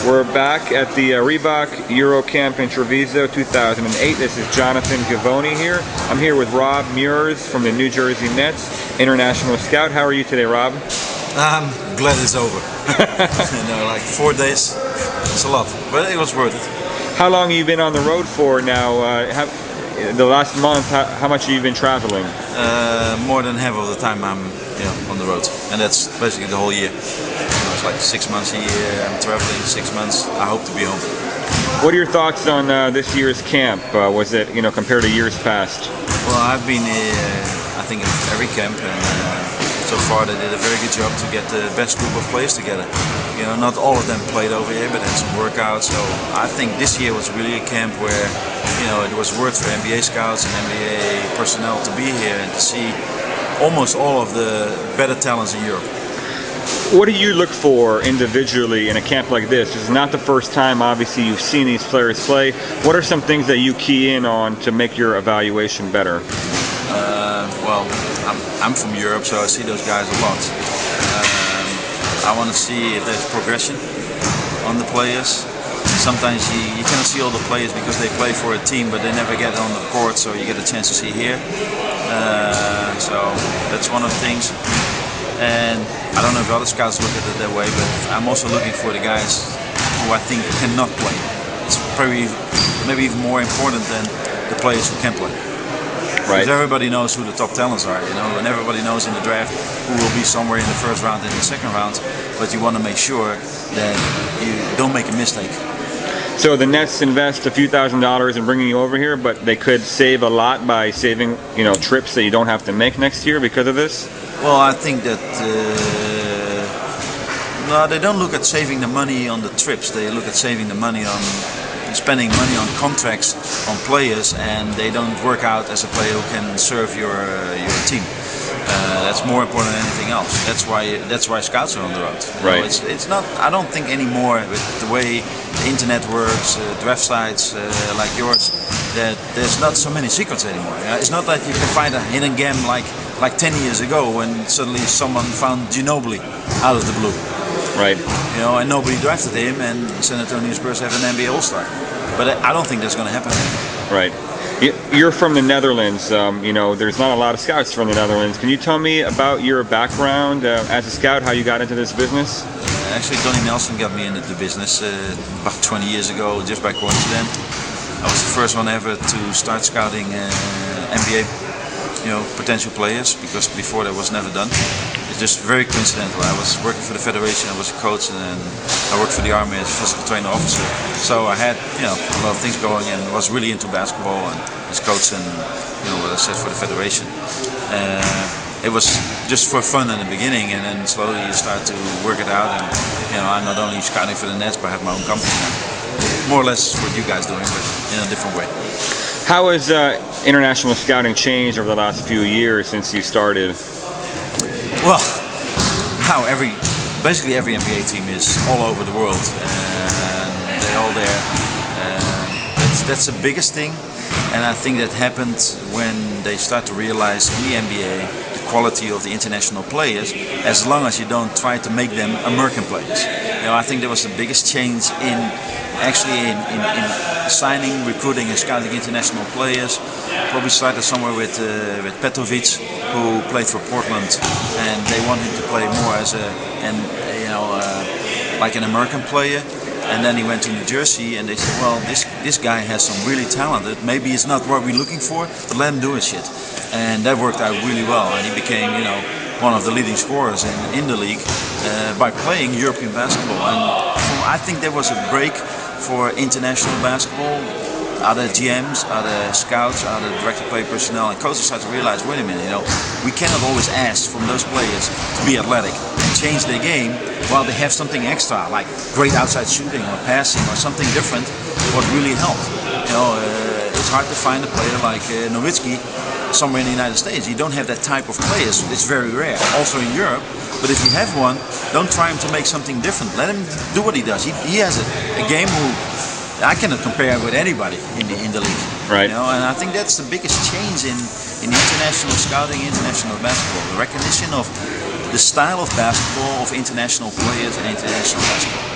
We're back at the Reebok Eurocamp in Treviso 2008. This is Jonathan Gavoni here. I'm here with Rob Meurs from the New Jersey Nets, international scout. How are you today, Rob? I'm glad it's over. Like 4 days, it's a lot, but it was worth it. How long have you been on the road for now? The last month, how much have you been traveling? More than half of the time I'm on the road, and that's basically the whole year. It's like 6 months a year. I'm traveling 6 months. I hope to be home. What are your thoughts on this year's camp? Was it, compared to years past? Well, I've been, I think, in every camp, and so far they did a very good job to get the best group of players together. Not all of them played over here, but had some workouts. So I think this year was really a camp where, it was worth for NBA scouts and NBA personnel to be here and to see almost all of the better talents in Europe. What do you look for individually in a camp like this? This is not the first time, obviously, you've seen these players play. What are some things that you key in on to make your evaluation better? Well, I'm from Europe, so I see those guys a lot. I want to see if there's progression on the players. Sometimes you cannot see all the players because they play for a team, but they never get on the court, so you get a chance to see here. So that's one of the things. And I don't know if other scouts look at it that way, but I'm also looking for the guys who I think cannot play. It's probably maybe even more important than the players who can play. Right. Because everybody knows who the top talents are, and everybody knows in the draft who will be somewhere in the first round and in the second round, but you want to make sure that you don't make a mistake. So the Nets invest a few $1,000s in bringing you over here, but they could save a lot by saving, trips that you don't have to make next year because of this? Well, I think that no, they don't look at saving the money on the trips. They look at saving the money on spending money on contracts on players, and they don't work out as a player who can serve your team. That's more important than anything else. That's why scouts are on the road. Right. It's not. I don't think anymore with the way the internet works, draft sites like yours, that there's not so many secrets anymore. It's not that you can find a hidden gem like 10 years ago when suddenly someone found Ginobili out of the blue. Right. And nobody drafted him, and San Antonio Spurs have an NBA All-Star. But I don't think that's going to happen anymore. Right. You're from the Netherlands. There's not a lot of scouts from the Netherlands. Can you tell me about your background as a scout, how you got into this business? Actually, Donnie Nelson got me into the business about 20 years ago, just by coincidence. I was the first one ever to start scouting NBA, potential players, because before that was never done. It's just very coincidental. I was working for the federation, I was a coach, and then I worked for the Army as physical trainer officer. So I had, a lot of things going, and was really into basketball and as coach and, what I said for the federation. It was just for fun in the beginning, and then slowly you start to work it out. And I'm not only scouting for the Nets, but I have my own company now. More or less what you guys doing, but in a different way. How has international scouting changed over the last few years since you started? Well, now basically every NBA team is all over the world, and they're all there. That's the biggest thing, and I think that happened when they start to realize in the NBA the quality of the international players, as long as you don't try to make them American players. I think there was the biggest change in signing, recruiting, and scouting international players. Probably started somewhere with Petrovic, who played for Portland, and they want him to play more as like an American player. And then he went to New Jersey, and they said, well, this guy has some really talented. Maybe it's not what we're looking for, but let him do his shit. And that worked out really well, and he became, one of the leading scorers in the league by playing European basketball. And I think there was a break for international basketball. Other GMs, other scouts, other director play personnel, and coaches start to realize, wait a minute, we cannot always ask from those players to be athletic and change their game while they have something extra, like great outside shooting or passing or something different, what really helped. It's hard to find a player like Nowitzki somewhere in the United States. You don't have that type of players. It's very rare. Also in Europe. But if you have one, don't try him to make something different. Let him do what he does. He has a game who I cannot compare with anybody in the league. Right. And I think that's the biggest change in international scouting, international basketball. The recognition of the style of basketball, of international players and international basketball.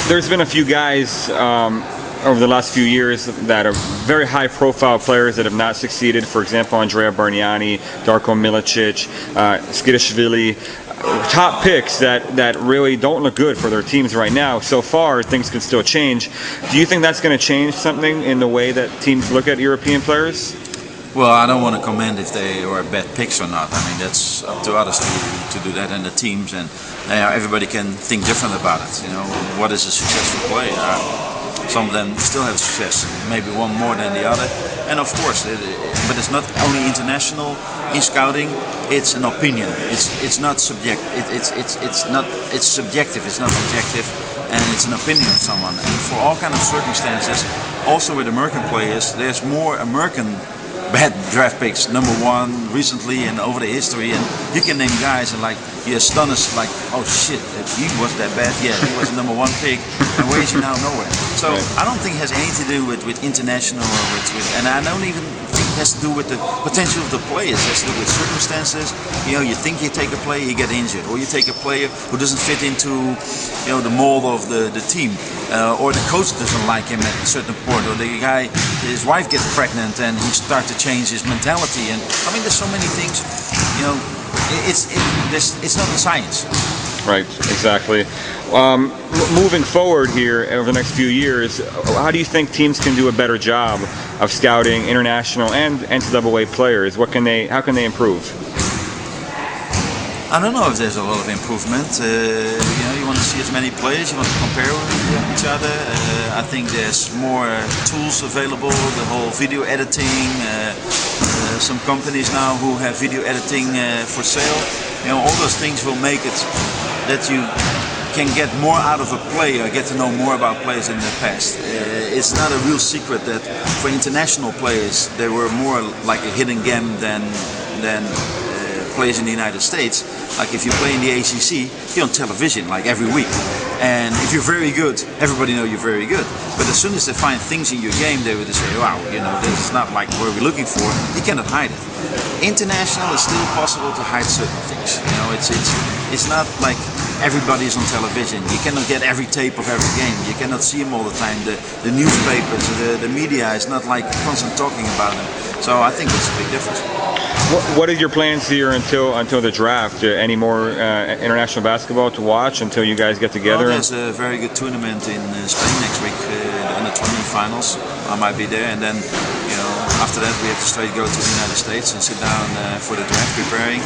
there's been a few guys over the last few years that are very high-profile players that have not succeeded. For example, Andrea Bargnani, Darko Milicic, Skidashvili, top picks that really don't look good for their teams right now. So far, things can still change. Do you think that's going to change something in the way that teams look at European players? Well, I don't want to comment if they are bad picks or not. I mean, that's up to others to do that, and the teams, and everybody can think different about it. You know, what is a successful player? Some of them still have success, maybe one more than the other. And of course, but it's not only international in scouting. It's an opinion. It's not subjective. It's subjective. It's not objective, and it's an opinion of someone. And for all kind of circumstances, also with American players, there's more American bad draft picks, number one recently and over the history, and you can name guys and like you're astonished, like, oh shit, he was that bad. Yeah, he was the number one pick, and where is he now? Nowhere. So I don't think it has anything to do with international or with, and I don't even think it has to do with the potential of the players. It has to do with circumstances. You know, you think you take a player, you get injured, or you take a player who doesn't fit into, you know, the mold of the team, or the coach doesn't like him at a certain point, or the guy, his wife gets pregnant and he starts to change his mentality. And I mean, there's so many things. You know, it's not a science. Right, exactly. Moving forward here over the next few years, how do you think teams can do a better job of scouting international and NCAA players? How can they improve? I don't know if there's a lot of improvement. You know, you want to see as many players, you want to compare with each other. I think there's more tools available, the whole video editing. Some companies now who have video editing for sale. You know, all those things will make it that you can get more out of a player, get to know more about players in the past. It's not a real secret that for international players, they were more like a hidden gem than players in the United States. Like if you play in the ACC, you're on television like every week. And if you're very good, everybody knows you're very good. But as soon as they find things in your game, they would say, wow, you know, this is not like what we're looking for. You cannot hide it. International is still possible to hide certain things. You know, it's not like everybody's on television. You cannot get every tape of every game. You cannot see them all the time. The newspapers, the media is not like constant talking about them. So I think it's a big difference. What are your plans here until the draft? Any more international basketball to watch until you guys get together? Well, there's a very good tournament in Spain next week, the under-20 finals. I might be there, and then, you know, after that we have to straight go to the United States and sit down for the draft, preparing,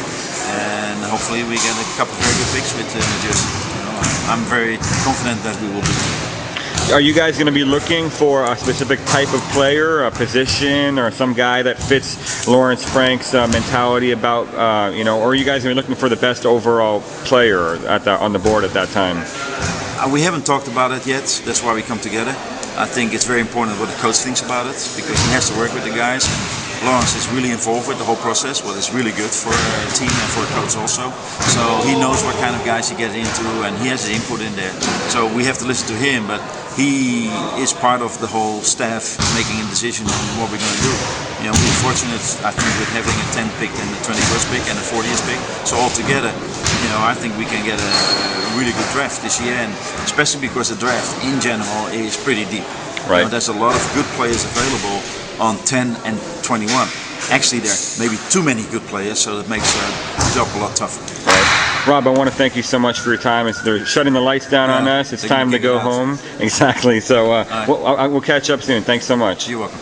and hopefully we get a couple of very good picks with New Jersey. You know, I'm very confident that we will be there. Are you guys going to be looking for a specific type of player, a position, or some guy that fits Lawrence Frank's mentality about, you know, or are you guys going to be looking for the best overall player on the board at that time? We haven't talked about it yet. That's why we come together. I think it's very important what the coach thinks about it, because he has to work with the guys. Lawrence is really involved with the whole process, what is really good for a team and for a coach also. So he knows what kind of guys he gets into, and he has his input in there. So we have to listen to him, but he is part of the whole staff making a decision on what we're going to do. You know, we're fortunate, I think, with having a 10th pick and the 21st pick and a 40th pick. So altogether, you know, I think we can get a really good draft this year, and especially because the draft in general is pretty deep. Right. You know, there's a lot of good players available on 10 and 21. Actually, there may be too many good players, so that makes the job a lot tougher. Right. Rob, I want to thank you so much for your time. They're shutting the lights down on us. It's time to go home. Exactly. So we'll catch up soon. Thanks so much. You're welcome.